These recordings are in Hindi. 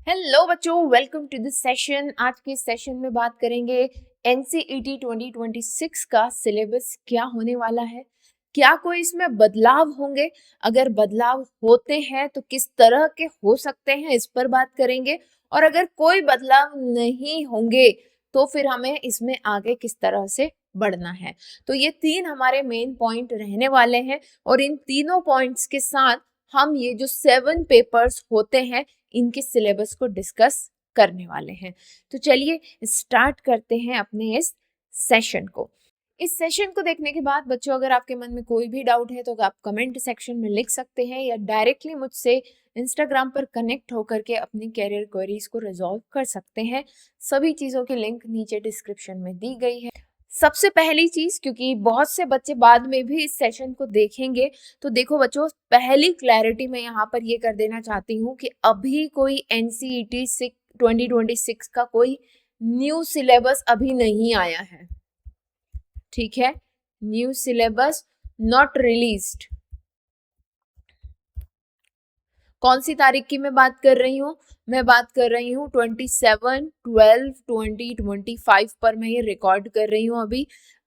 हेलो बच्चों, वेलकम टू दिस सेशन। आज के सेशन में बात करेंगे एनसीईटी 2026 का सिलेबस क्या होने वाला है, क्या कोई इसमें बदलाव होंगे, अगर बदलाव होते हैं तो किस तरह के हो सकते हैं, इस पर बात करेंगे। और अगर कोई बदलाव नहीं होंगे तो फिर हमें इसमें आगे किस तरह से बढ़ना है। तो ये तीन हमारे मेन पॉइंट रहने वाले हैं और इन तीनों पॉइंट्स के साथ हम ये जो 7 पेपर्स होते हैं इनके सिलेबस को डिस्कस करने वाले हैं। तो चलिए स्टार्ट करते हैं अपने इस सेशन को। इस सेशन को देखने के बाद बच्चों, अगर आपके मन में कोई भी डाउट है तो आप कमेंट सेक्शन में लिख सकते हैं या डायरेक्टली मुझसे इंस्टाग्राम पर कनेक्ट होकर के अपनी कैरियर क्वेरीज को रिजॉल्व कर सकते हैं। सभी चीज़ों की लिंक नीचे डिस्क्रिप्शन में दी गई है। सबसे पहली चीज, क्योंकि बहुत से बच्चे बाद में भी इस सेशन को देखेंगे, तो देखो बच्चों, पहली क्लैरिटी मैं यहाँ पर ये कर देना चाहती हूँ कि अभी कोई एनसीईटी 2026 का कोई न्यू सिलेबस अभी नहीं आया है। ठीक है, न्यू सिलेबस नॉट रिलीज्ड। कौन सी तारीख की मैं बात कर रही हूँ? मैं बात कर रही हूँ 27/12/2025 पर मैं ये रिकॉर्ड कर रही हूँ।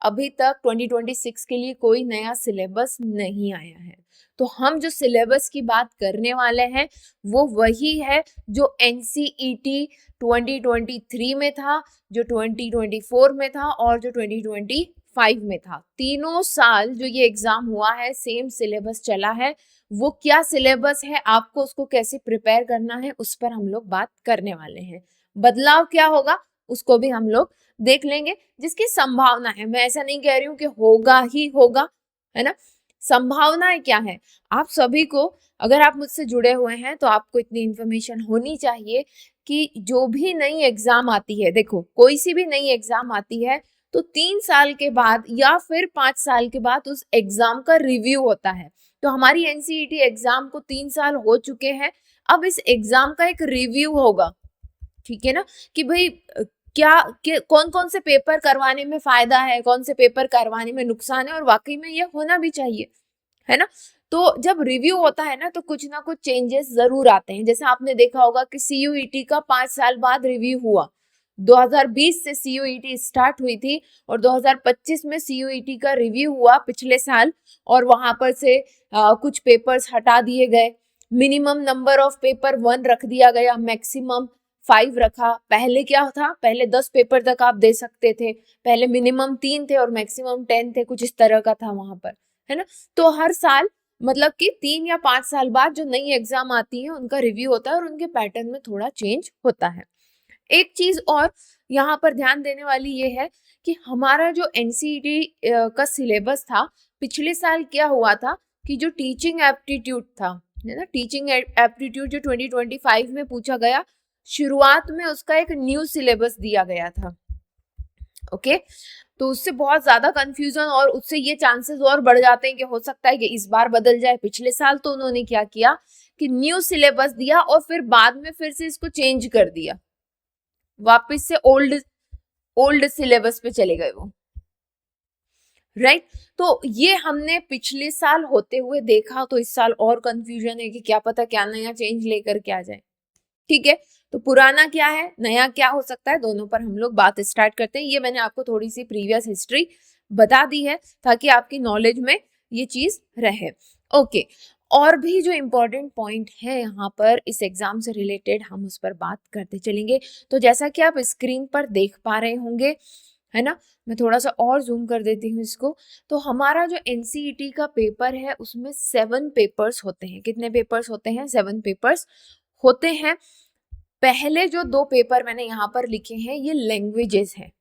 अभी तक 2026 के लिए कोई नया सिलेबस नहीं आया है। तो हम जो सिलेबस की बात करने वाले हैं वो वही है जो एनसीईटी 2023 में था, जो 2024 में था और जो 2025 में था। तीनों साल जो ये एग्जाम हुआ है सेम सिलेबस चला है। वो क्या सिलेबस है, आपको उसको कैसे प्रिपेयर करना है, उस पर हम लोग बात करने वाले हैं। बदलाव क्या होगा उसको भी हम लोग देख लेंगे, जिसकी संभावना है। मैं ऐसा नहीं कह रही हूँ कि होगा ही होगा, है ना। संभावनाएं क्या है, आप सभी को, अगर आप मुझसे जुड़े हुए हैं तो आपको इतनी इंफॉर्मेशन होनी चाहिए कि जो भी नई एग्जाम आती है, देखो कोई सी भी नई एग्जाम आती है तो 3 साल के बाद या फिर 5 साल के बाद उस एग्जाम का रिव्यू होता है। तो हमारी एनसीईटी एग्जाम को 3 साल हो चुके हैं, अब इस एग्जाम का एक रिव्यू होगा। ठीक है ना, कि भाई कौन कौन से पेपर करवाने में फायदा है, कौन से पेपर करवाने में नुकसान है, और वाकई में ये होना भी चाहिए, है ना। तो जब रिव्यू होता है ना तो कुछ ना कुछ चेंजेस जरूर आते हैं। जैसे आपने देखा होगा कि सीयूईटी का 5 साल बाद रिव्यू हुआ। 2020 से सीयूईटी स्टार्ट हुई थी और 2025 में सीयूईटी का रिव्यू हुआ पिछले साल, और वहां पर से कुछ पेपर्स हटा दिए गए। मिनिमम नंबर ऑफ पेपर 1 रख दिया गया, मैक्सिमम 5 रखा। पहले क्या था, पहले 10 पेपर तक आप दे सकते थे, पहले मिनिमम 3 थे और मैक्सिमम 10 थे, कुछ इस तरह का था वहां पर, है ना। तो हर साल मतलब कि 3 या 5 साल बाद जो नई एग्जाम आती है उनका रिव्यू होता है और उनके पैटर्न में थोड़ा चेंज होता है। एक चीज और यहाँ पर ध्यान देने वाली ये है कि हमारा जो एनसीईटी का सिलेबस था, पिछले साल क्या हुआ था कि जो टीचिंग एप्टीट्यूड था, है ना, टीचिंग एप्टीट्यूड जो 2025 में पूछा गया, शुरुआत में उसका एक न्यू सिलेबस दिया गया था। ओके, तो उससे बहुत ज्यादा कंफ्यूजन और उससे ये चांसेस और बढ़ जाते हैं कि हो सकता है कि इस बार बदल जाए। पिछले साल तो उन्होंने क्या किया कि न्यू सिलेबस दिया और फिर बाद में फिर से इसको चेंज कर दिया, वापस से ओल्ड सिलेबस पे चले गए वो, राइट। तो ये हमने पिछले साल होते हुए देखा, तो इस साल और कंफ्यूजन है कि क्या पता क्या नया चेंज लेकर के आ जाए। ठीक है, तो पुराना क्या है, नया क्या हो सकता है, दोनों पर हम लोग बात स्टार्ट करते हैं। ये मैंने आपको थोड़ी सी प्रीवियस हिस्ट्री बता दी है ताकि आपकी नॉलेज में ये चीज रहे। ओके, और भी जो इम्पोर्टेंट पॉइंट है यहाँ पर इस एग्जाम से रिलेटेड, हम उस पर बात करते चलेंगे। तो जैसा कि आप स्क्रीन पर देख पा रहे होंगे, है ना, मैं थोड़ा सा और जूम कर देती हूँ इसको। तो हमारा जो एनसीईटी का पेपर है उसमें 7 पेपर्स होते हैं। कितने पेपर्स होते हैं? 7 पेपर्स होते हैं। पहले जो 2 पेपर मैंने यहाँ पर लिखे हैं ये लैंग्वेजेस है।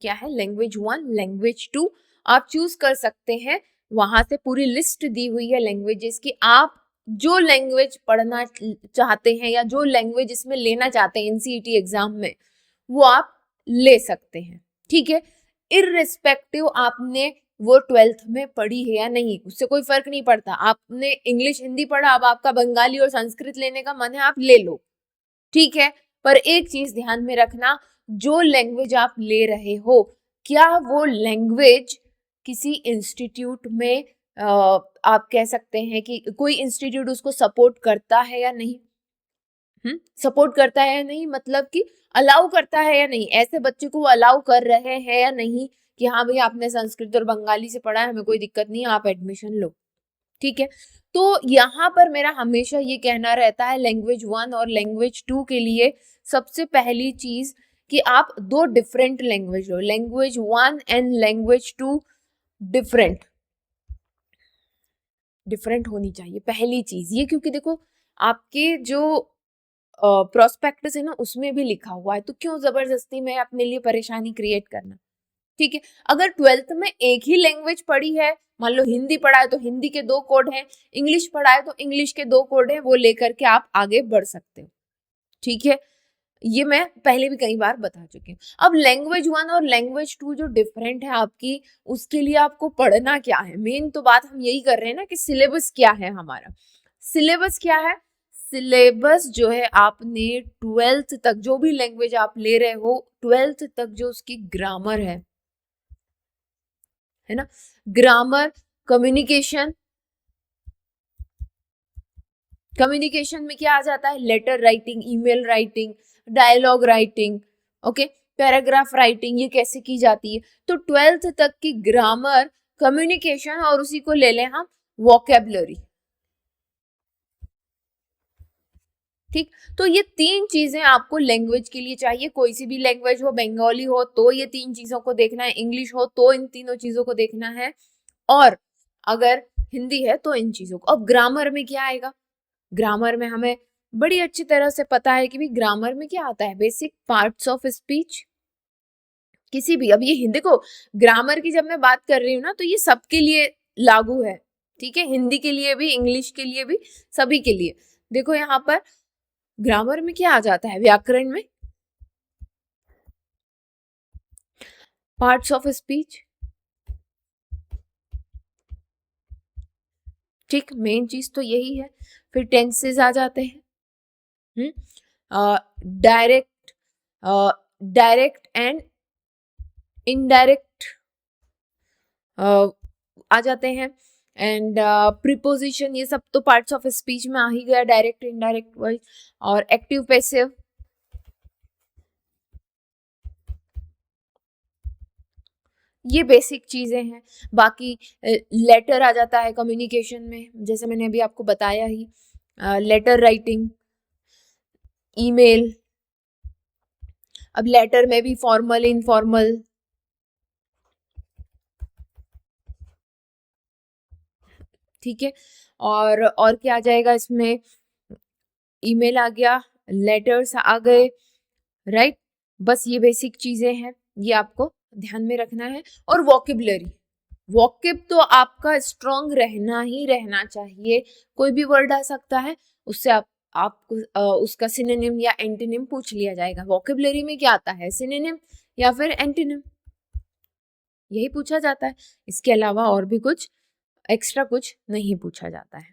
क्या है? Language 1, language 2। आप चूज कर सकते हैं, वहां से पूरी लिस्ट दी हुई है लैंग्वेजेस की। आप जो लैंग्वेज पढ़ना चाहते हैं या जो लैंग्वेज इसमें लेना चाहते हैं एनसीईटी एग्जाम में, वो आप ले सकते हैं। ठीक है, इररिस्पेक्टिव आपने वो 12th में पढ़ी है या नहीं, उससे कोई फर्क नहीं पड़ता। आपने इंग्लिश हिंदी पढ़ा, अब आपका बंगाली और संस्कृत लेने का मन है, आप ले लो, ठीक है। पर एक चीज ध्यान में रखना, जो लैंग्वेज आप ले रहे हो, क्या वो लैंग्वेज किसी इंस्टीट्यूट में आप कह सकते हैं कि कोई इंस्टीट्यूट उसको सपोर्ट करता है या नहीं। सपोर्ट करता है या नहीं, मतलब कि अलाउ करता है या नहीं, ऐसे बच्चे को अलाउ कर रहे हैं या नहीं कि हाँ भाई आपने संस्कृत और बंगाली से पढ़ा है, हमें कोई दिक्कत नहीं है, आप एडमिशन लो। ठीक है, तो यहाँ पर मेरा हमेशा ये कहना रहता है लैंग्वेज 1 और लैंग्वेज 2 के लिए सबसे पहली चीज कि आप दो different language low. Language 1 and language 2 different different होनी चाहिए पहली चीज ये, क्योंकि देखो आपके जो प्रोस्पेक्टस है ना उसमें भी लिखा हुआ है, तो क्यों जबरदस्ती में अपने लिए परेशानी क्रिएट करना। ठीक है, अगर 12th में एक ही लैंग्वेज पढ़ी है, मान लो हिंदी पढ़ा है तो हिंदी के 2 कोड हैं, इंग्लिश पढ़ा है तो इंग्लिश के 2 कोड हैं, वो लेकर के आप आगे बढ़ सकते हो। ठीक है, ये मैं पहले भी कई बार बता चुकी हूँ। अब लैंग्वेज 1 और लैंग्वेज 2 जो डिफरेंट है आपकी, उसके लिए आपको पढ़ना क्या है। मेन तो बात हम यही कर रहे हैं ना कि सिलेबस क्या है हमारा। सिलेबस क्या है, सिलेबस जो है आपने 12th तक जो भी लैंग्वेज आप ले रहे हो 12th तक जो उसकी ग्रामर है ना, ग्रामर, कम्युनिकेशन, कम्युनिकेशन में क्या आ जाता है, letter writing, email writing, dialogue writing, okay, paragraph writing, ये कैसे की जाती है। तो 12th तक की ग्रामर, कम्युनिकेशन और उसी को ले लें हम वोकेबलरी। ठीक, तो ये 3 चीजें आपको लैंग्वेज के लिए चाहिए, कोई सी भी लैंग्वेज हो, बंगाली हो तो ये 3 चीजों को देखना है, इंग्लिश हो तो इन तीनों चीजों को देखना है, और अगर हिंदी है तो इन चीजों को। अब ग्रामर में क्या आएगा, ग्रामर में हमें बड़ी अच्छी तरह से पता है कि भी ग्रामर में क्या आता है, बेसिक पार्ट्स ऑफ स्पीच, किसी भी। अब ये हिंदी को ग्रामर की जब मैं बात कर रही हूँ ना तो ये सबके लिए लागू है। ठीक है, हिंदी के लिए भी, इंग्लिश के लिए भी, सभी के लिए। देखो यहाँ पर ग्रामर में क्या आ जाता है, व्याकरण में पार्ट्स ऑफ स्पीच। ठीक, मेन चीज तो यही है। फिर टेंसेस आ जाते हैं, डायरेक्ट, डायरेक्ट एंड इनडायरेक्ट आ जाते हैं, एंड प्रीपोजिशन, ये सब तो पार्ट्स ऑफ स्पीच में आ ही गया, डायरेक्ट, इनडायरेक्ट वर्ड, और एक्टिव पैसिव, ये बेसिक चीजें हैं। बाकी लेटर आ जाता है कम्युनिकेशन में, जैसे मैंने अभी आपको बताया ही, लेटर राइटिंग, ईमेल। अब लेटर में भी फॉर्मल, इनफॉर्मल, ठीक है, और क्या आ जाएगा इसमें, ईमेल आ गया, लेटर्स आ गए, राइट। बस ये बेसिक चीजें हैं, ये आपको ध्यान में रखना है। और वोकेबलरी, वोकेब तो आपका स्ट्रॉन्ग रहना ही रहना चाहिए। कोई भी वर्ड आ सकता है, उससे आपको उसका सिनोनिम या एंटोनिम पूछ लिया जाएगा। वोकेबलरी में क्या आता है, सिनोनिम या फिर एंटोनिम, यही पूछा जाता है। इसके अलावा और भी कुछ एक्स्ट्रा कुछ नहीं पूछा जाता है।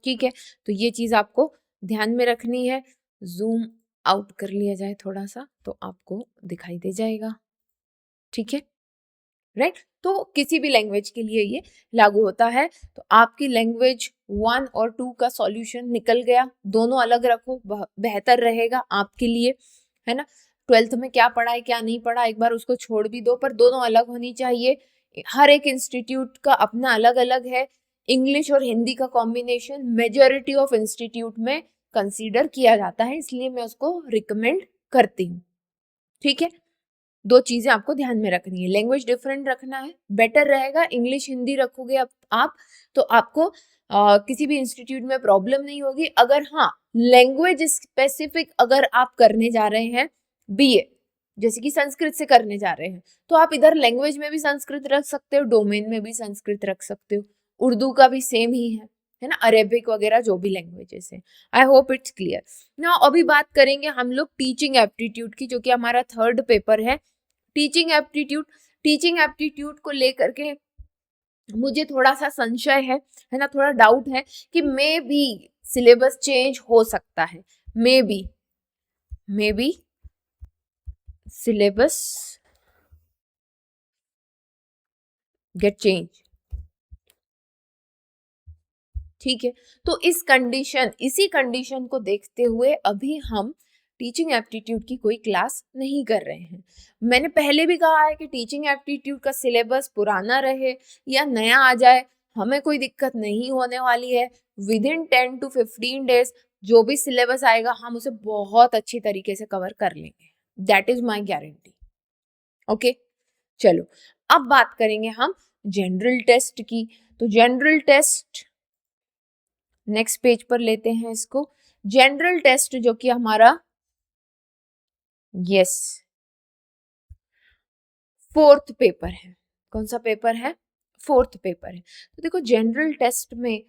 ठीक है, तो ये चीज आपको ध्यान में रखनी है। जूम आउट कर लिया जाए थोड़ा सा तो आपको दिखाई दे जाएगा। ठीक है, राइट। तो किसी भी लैंग्वेज के लिए ये लागू होता है। तो आपकी लैंग्वेज 1 और 2 का सॉल्यूशन निकल गया। दोनों अलग रखो, बेहतर रहेगा आपके लिए, है ना। 12th में क्या पढ़ा है क्या नहीं पढ़ा एक बार उसको छोड़ भी दो, पर दोनों अलग होनी चाहिए। हर एक इंस्टीट्यूट का अपना अलग अलग है। इंग्लिश और हिंदी का कॉम्बिनेशन मेजॉरिटी ऑफ इंस्टीट्यूट में कंसीडर किया जाता है, इसलिए मैं उसको रिकमेंड करती हूँ। ठीक है, 2 चीजें आपको ध्यान में रखनी है, लैंग्वेज डिफरेंट रखना है, बेटर रहेगा। इंग्लिश हिंदी रखोगे आप तो आपको किसी भी इंस्टीट्यूट में प्रॉब्लम नहीं होगी। अगर हाँ लैंग्वेज स्पेसिफिक अगर आप करने जा रहे हैं बीए, जैसे कि संस्कृत से करने जा रहे हैं, तो आप इधर लैंग्वेज में भी संस्कृत रख सकते हो, डोमेन में भी संस्कृत रख सकते हो। उर्दू का भी सेम ही है ना, अरेबिक वगैरह जो भी लैंग्वेजेस है। आई होप इट्स क्लियर ना। अभी बात करेंगे हम लोग टीचिंग एप्टीट्यूड की, जो कि हमारा 3rd पेपर है। टीचिंग एप्टीट्यूड, टीचिंग एप्टीट्यूड को लेकर के मुझे थोड़ा सा संशय है ना, थोड़ा डाउट है कि मे बी सिलेबस चेंज हो सकता है, maybe syllabus get change. ठीक है। तो इसी कंडीशन को देखते हुए अभी हम टीचिंग एप्टीट्यूड की कोई क्लास नहीं कर रहे हैं। मैंने पहले भी कहा है कि टीचिंग एप्टीट्यूड का सिलेबस पुराना रहे या नया आ जाए, हमें कोई दिक्कत नहीं होने वाली है। विद इन 10 to 15 डेज जो भी सिलेबस आएगा हम उसे बहुत अच्छी तरीके से कवर कर लेंगे, that is my guarantee. Okay, चलो अब बात करेंगे हम जनरल टेस्ट की। तो जनरल टेस्ट नेक्स्ट पेज पर लेते हैं इसको। जनरल टेस्ट जो कि हमारा यस फोर्थ पेपर है। कौन सा पेपर है? फोर्थ पेपर है। तो देखो जनरल टेस्ट में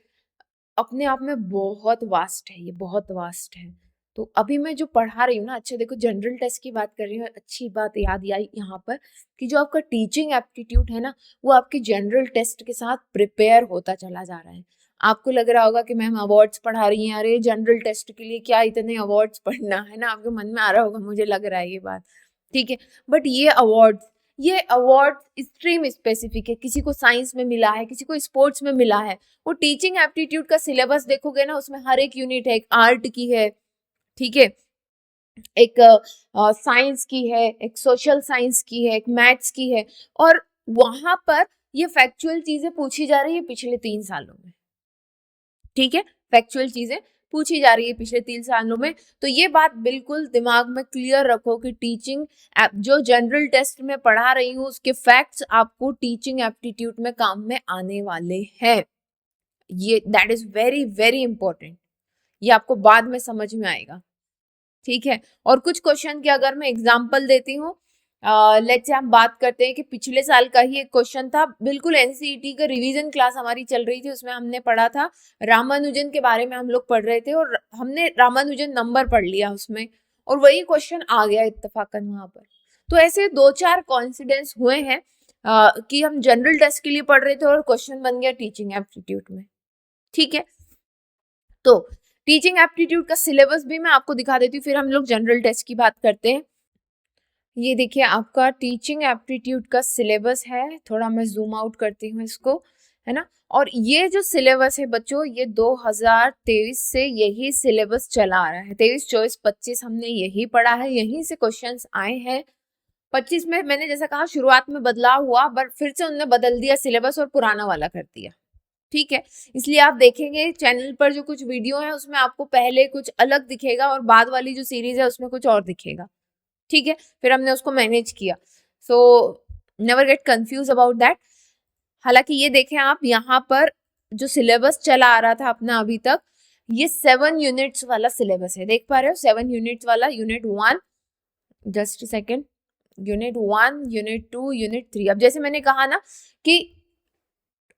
अपने आप में बहुत वास्ट है, ये बहुत वास्ट है। तो अभी मैं जो पढ़ा रही हूँ ना, अच्छा देखो जनरल टेस्ट की बात कर रही हूँ, अच्छी बात याद आई यहाँ पर कि जो आपका टीचिंग एप्टीट्यूड है ना वो आपके जनरल टेस्ट के साथ प्रिपेयर होता चला जा रहा है। आपको लग रहा होगा कि मैम अवार्ड्स पढ़ा रही हैं, अरे जनरल टेस्ट के लिए क्या इतने अवार्ड्स पढ़ना है ना, आपके मन में आ रहा होगा, मुझे लग रहा है ये बात, ठीक है। बट ये अवार्ड स्ट्रीम स्पेसिफिक है, किसी को साइंस में मिला है, किसी को स्पोर्ट्स में मिला है। वो टीचिंग एप्टीट्यूड का सिलेबस देखोगे ना उसमें हर एक यूनिट है, एक आर्ट की है, ठीक है, एक साइंस की है, एक सोशल साइंस की है, एक मैथ्स की है, और वहां पर ये फैक्चुअल चीजें पूछी जा रही है पिछले 3 सालों में, ठीक है, फैक्चुअल चीजें पूछी जा रही है पिछले 3 सालों में। तो ये बात बिल्कुल दिमाग में क्लियर रखो कि टीचिंग जो जनरल टेस्ट में पढ़ा रही हूँ उसके फैक्ट्स आपको टीचिंग एप्टीट्यूड में काम में आने वाले हैं। ये that is very very important, ये आपको बाद में समझ में आएगा, ठीक है। और कुछ क्वेश्चन की अगर मैं एग्जांपल देती हूँ, लेट्स से हम बात करते हैं कि पिछले साल का ही एक क्वेश्चन था, बिल्कुल एनसीईटी का रिवीजन क्लास हमारी चल रही थी, उसमें हमने पढ़ा था रामानुजन के बारे में, हम लोग पढ़ रहे थे और हमने रामानुजन नंबर पढ़ लिया उसमें, और वही क्वेश्चन आ गया इत्तेफाकन वहां पर। तो ऐसे 2-4 कॉन्सिडेंस हुए हैं कि हम जनरल टेस्ट के लिए पढ़ रहे थे और क्वेश्चन बन गया टीचिंग एप्टीट्यूड में, ठीक है। तो टीचिंग एप्टीट्यूड का सिलेबस भी मैं आपको दिखा देती हूँ, फिर हम लोग जनरल टेस्ट की बात करते हैं। ये देखिए आपका टीचिंग एप्टीट्यूड का सिलेबस है, थोड़ा मैं जूम आउट करती हूँ इसको, है ना। और ये जो सिलेबस है बच्चों, ये 2023 से यही सिलेबस चला आ रहा है, 23, 24, 25 हमने यही पढ़ा है, यहीं से क्वेश्चंस आए हैं। 25 में मैंने जैसा कहा शुरुआत में बदलाव हुआ, बट फिर से उन्होंने बदल दिया सिलेबस और पुराना वाला कर दिया, ठीक है। इसलिए आप देखेंगे चैनल पर जो कुछ वीडियो है उसमें आपको पहले कुछ अलग दिखेगा और बाद वाली जो सीरीज है उसमें कुछ और दिखेगा, ठीक है। फिर हमने उसको मैनेज किया, so never get confuse about that. हालांकि ये देखें आप, यहाँ पर जो सिलेबस चला आ रहा था अपना अभी तक, ये 7 यूनिट्स वाला सिलेबस है, देख पा रहे हो, 7 यूनिट्स वाला। Unit 1, just second, unit 1, unit 2, unit 3। अब जैसे मैंने कहा ना कि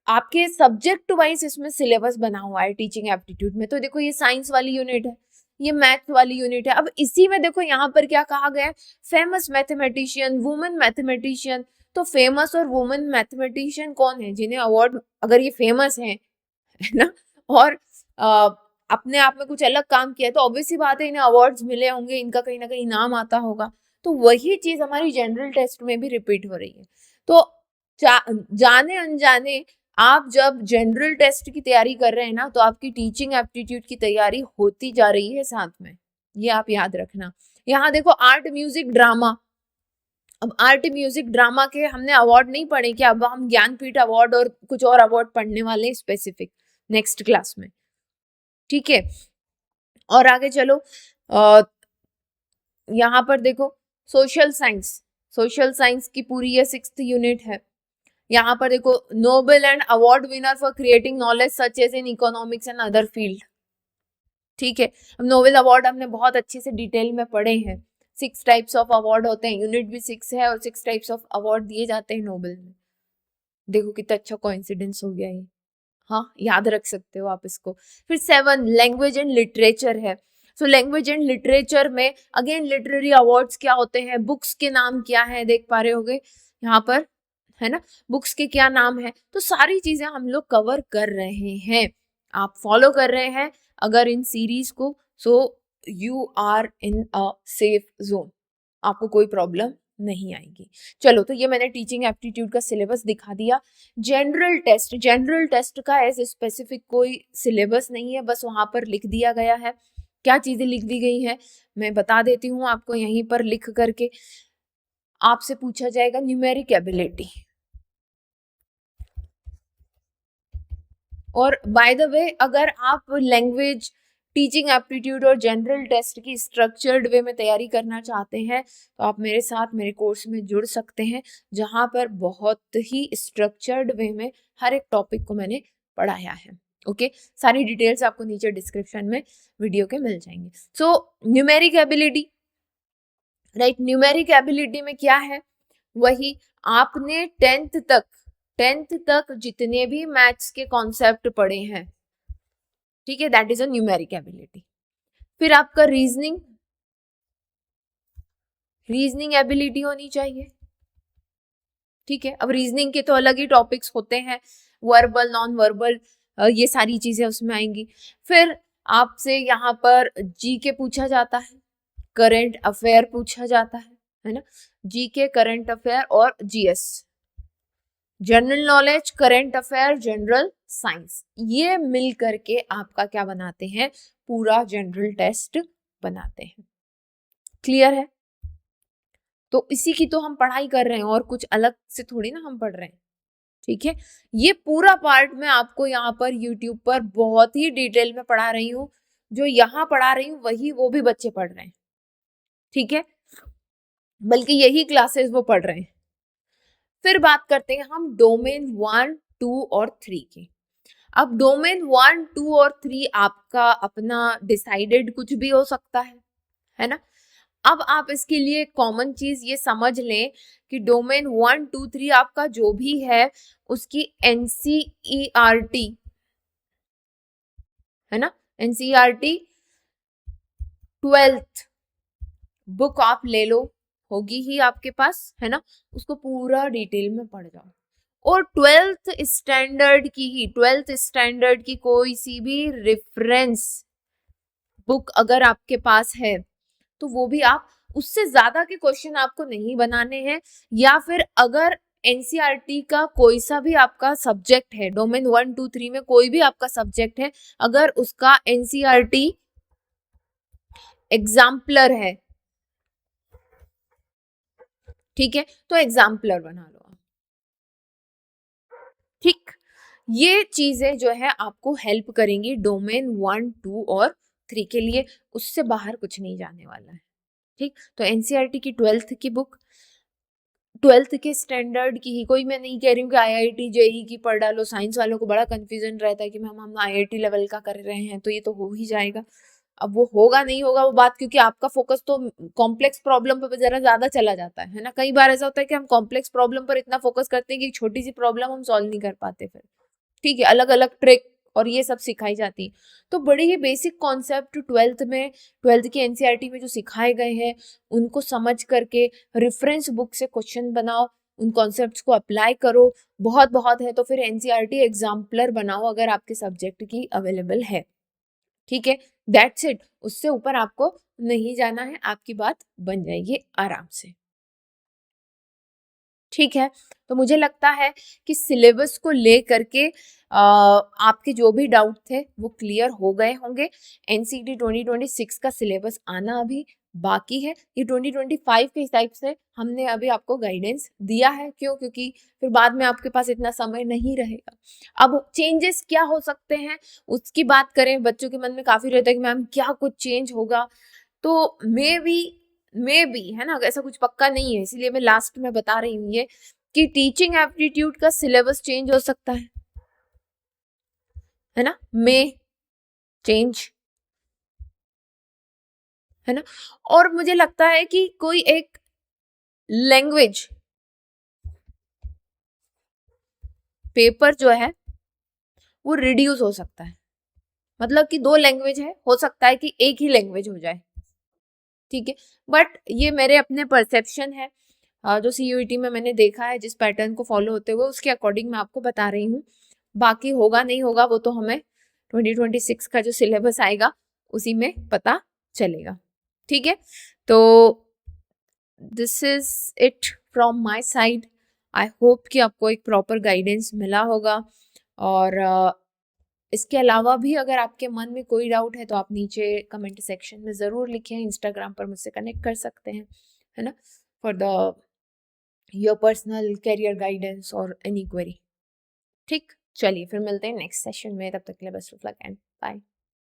आपके सब्जेक्ट वाइज इसमें सिलेबस बना हुआ है टीचिंग एप्टीट्यूड में, तो देखो ये साइंस वाली यूनिट है, ये मैथ वाली यूनिट है। अब इसी में देखो यहाँ पर क्या कहा गया है, फेमस मैथमेटिशियन, वुमेन मैथमेटिशियन। तो फेमस और वुमेन मैथमेटिशियन कौन है जिन्हें अवार्ड, अगर ये फेमस है ना, और अपने आप में कुछ अलग काम किया है, तो ऑब्वियस सी बात है इन्हें अवार्ड्स मिले होंगे, इनका कहीं ना कहीं नाम आता होगा। तो वही चीज हमारी जनरल टेस्ट में भी रिपीट हो रही है। तो जाने अनजाने आप जब जनरल टेस्ट की तैयारी कर रहे हैं ना, तो आपकी टीचिंग एप्टीट्यूड की तैयारी होती जा रही है साथ में, ये आप याद रखना। यहाँ देखो आर्ट म्यूजिक ड्रामा, अब आर्ट म्यूजिक ड्रामा के हमने अवार्ड नहीं पढ़े क्या, अब हम ज्ञानपीठ अवार्ड और कुछ और अवार्ड पढ़ने वाले स्पेसिफिक नेक्स्ट क्लास में, ठीक है। और आगे चलो, यहाँ पर देखो सोशल साइंस की पूरी ये 6th यूनिट है। यहाँ पर देखो Nobel and award winner for creating knowledge such as in economics and other field, ठीक है। अब नोबेल अवार्ड हमने बहुत अच्छे से डिटेल में पढ़े हैं, 6 टाइप्स ऑफ अवार्ड होते हैं, यूनिट भी 6 है और 6 टाइप्स ऑफ अवार्ड दिए जाते हैं नोबेल में। देखो कितना अच्छा कोइंसिडेंस हो गया ये, हाँ याद रख सकते हो आप इसको। फिर 7 लैंग्वेज एंड लिटरेचर है। सो लैंग्वेज एंड लिटरेचर में अगेन लिटरेरी अवार्ड्स क्या होते हैं, बुक्स के नाम क्या है, देख पा रहे होगे यहाँ पर, है ना, बुक्स के क्या नाम है। तो सारी चीजें हम लोग कवर कर रहे हैं, आप फॉलो कर रहे हैं अगर इन सीरीज को, so you are in a safe zone, आपको कोई प्रॉब्लम नहीं आएगी। चलो, तो ये मैंने टीचिंग एप्टीट्यूड का सिलेबस दिखा दिया। जनरल टेस्ट का ऐसे स्पेसिफिक कोई सिलेबस नहीं है, बस वहां पर लिख दिया गया है। क्या चीजें लिख दी गई हैं मैं बता देती हूँ आपको यहीं पर लिख करके। आपसे पूछा जाएगा न्यूमेरिक एबिलिटी, और बाय द वे अगर आप लैंग्वेज, टीचिंग एप्टीट्यूड और जनरल टेस्ट की स्ट्रक्चर्ड वे में तैयारी करना चाहते हैं तो आप मेरे साथ मेरे कोर्स में जुड़ सकते हैं, जहां पर बहुत ही स्ट्रक्चर्ड वे में हर एक टॉपिक को मैंने पढ़ाया है। ओके, सारी डिटेल्स आपको नीचे डिस्क्रिप्शन में वीडियो के मिल जाएंगे। So numeric ability, right, numeric ability में क्या है, वही आपने टेंथ तक जितने भी मैथ्स के कॉन्सेप्ट पढ़े हैं, ठीक है, that is a numeric ability. फिर आपका रीजनिंग एबिलिटी होनी चाहिए, ठीक है। अब रीजनिंग के तो अलग ही टॉपिक्स होते हैं, वर्बल, नॉन वर्बल, ये सारी चीजें उसमें आएंगी। फिर आपसे यहाँ पर जीके पूछा जाता है, करंट अफेयर पूछा जाता है ना, जीके, करंट अफेयर और GS, general knowledge, current affair, general science, ये मिल करके आपका क्या बनाते हैं, पूरा जनरल टेस्ट बनाते हैं। क्लियर है? तो इसी की तो हम पढ़ाई कर रहे हैं, और कुछ अलग से थोड़ी ना हम पढ़ रहे हैं, ठीक है। ये पूरा पार्ट मैं आपको यहाँ पर यूट्यूब पर बहुत ही डिटेल में पढ़ा रही हूँ, जो यहाँ पढ़ा रही हूँ वही वो भी बच्चे पढ़ रहे हैं, ठीक है, बल्कि यही क्लासेस वो पढ़ रहे हैं। फिर बात करते हैं हम डोमेन 1, 2 और 3 की। अब डोमेन 1, 2 और 3 आपका अपना डिसाइडेड कुछ भी हो सकता है ना। अब आप इसके लिए कॉमन चीज ये समझ लें कि डोमेन 1, 2, 3 आपका जो भी है उसकी एनसीईआरटी, है ना, एनसीईआरटी 12th बुक आप ले लो, होगी ही आपके पास, है ना, उसको पूरा डिटेल में पढ़ जाओ। और 12th स्टैंडर्ड की कोई सी भी रेफरेंस बुक अगर आपके पास है तो वो भी आप, उससे ज्यादा के क्वेश्चन आपको नहीं बनाने हैं। या फिर अगर एनसीईआरटी का कोई सा भी आपका सब्जेक्ट है, डोमेन 1, 2, 3 में कोई भी आपका सब्जेक्ट है, अगर उसका एनसीईआरटी एग्जाम्पलर है, ठीक है, तो एग्जाम्पलर बना लो आप, ठीक। ये चीजें जो है आपको हेल्प करेंगी डोमेन 1, 2 और 3 के लिए, उससे बाहर कुछ नहीं जाने वाला है, ठीक। तो एनसीईआरटी की 12th की बुक, 12th के स्टैंडर्ड की ही, कोई मैं नहीं कह रही हूँ कि आईआईटी जेई की पढ़ डालो, साइंस वालों को बड़ा कंफ्यूजन रहता है कि मैम हम आईआईटी लेवल का कर रहे हैं तो ये तो हो ही जाएगा। अब वो होगा नहीं होगा वो बात, क्योंकि आपका फोकस तो कॉम्प्लेक्स प्रॉब्लम पर जरा ज्यादा चला जाता है ना। कई बार ऐसा होता है कि हम कॉम्प्लेक्स प्रॉब्लम पर इतना फोकस करते हैं कि छोटी सी प्रॉब्लम हम सॉल्व नहीं कर पाते, फिर ठीक है, अलग अलग ट्रिक और ये सब सिखाई जाती है। तो बड़े ही बेसिक कॉन्सेप्ट 12th की एनसीईआरटी में जो सिखाए गए हैं उनको समझ करके रेफरेंस बुक से क्वेश्चन बनाओ, उन कॉन्सेप्ट्स को अप्लाई करो, बहुत बहुत है तो फिर एनसीईआरटी एग्जाम्पलर बनाओ अगर आपके सब्जेक्ट की अवेलेबल है, ठीक है, दैट्स इट। उससे ऊपर आपको नहीं जाना है, आपकी बात बन जाएगी आराम से, ठीक है। तो मुझे लगता है कि सिलेबस को ले करके आपके जो भी डाउट थे वो क्लियर हो गए होंगे। एनसीईटी 2026 का सिलेबस आना अभी बाकी है, ये 2025 के हिसाब से हमने अभी आपको गाइडेंस दिया है। क्यों? क्योंकि फिर बाद में आपके पास इतना समय नहीं रहेगा। अब चेंजेस क्या हो सकते हैं उसकी बात करें, बच्चों के मन में काफी रहता है कि मैम क्या कुछ चेंज होगा, तो मे बी है ना, ऐसा कुछ पक्का नहीं है, इसलिए मैं लास्ट में बता रही हूँ ये कि टीचिंग एप्टीट्यूड का सिलेबस चेंज हो सकता है ना, मे चेंज, है ना। और मुझे लगता है कि कोई एक लैंग्वेज पेपर जो है वो रिड्यूस हो सकता है, मतलब कि 2 लैंग्वेज है, हो सकता है कि एक ही लैंग्वेज हो जाए, ठीक है। बट ये मेरे अपने परसेप्शन है, जो सीयूईटी में मैंने देखा है, जिस पैटर्न को फॉलो होते हुए उसके अकॉर्डिंग मैं आपको बता रही हूँ। बाकी होगा नहीं होगा वो तो हमें 2026 का जो सिलेबस आएगा उसी में पता चलेगा, ठीक है। तो this is it from my side. I hope कि आपको एक प्रॉपर गाइडेंस मिला होगा। और इसके अलावा भी अगर आपके मन में कोई डाउट है तो आप नीचे कमेंट सेक्शन में ज़रूर लिखें। इंस्टाग्राम पर मुझसे कनेक्ट कर सकते हैं, है ना, for the your personal career guidance और एनी क्वेरी। ठीक, चलिए फिर मिलते हैं नेक्स्ट सेशन में। तब तक के लिए best of luck and bye.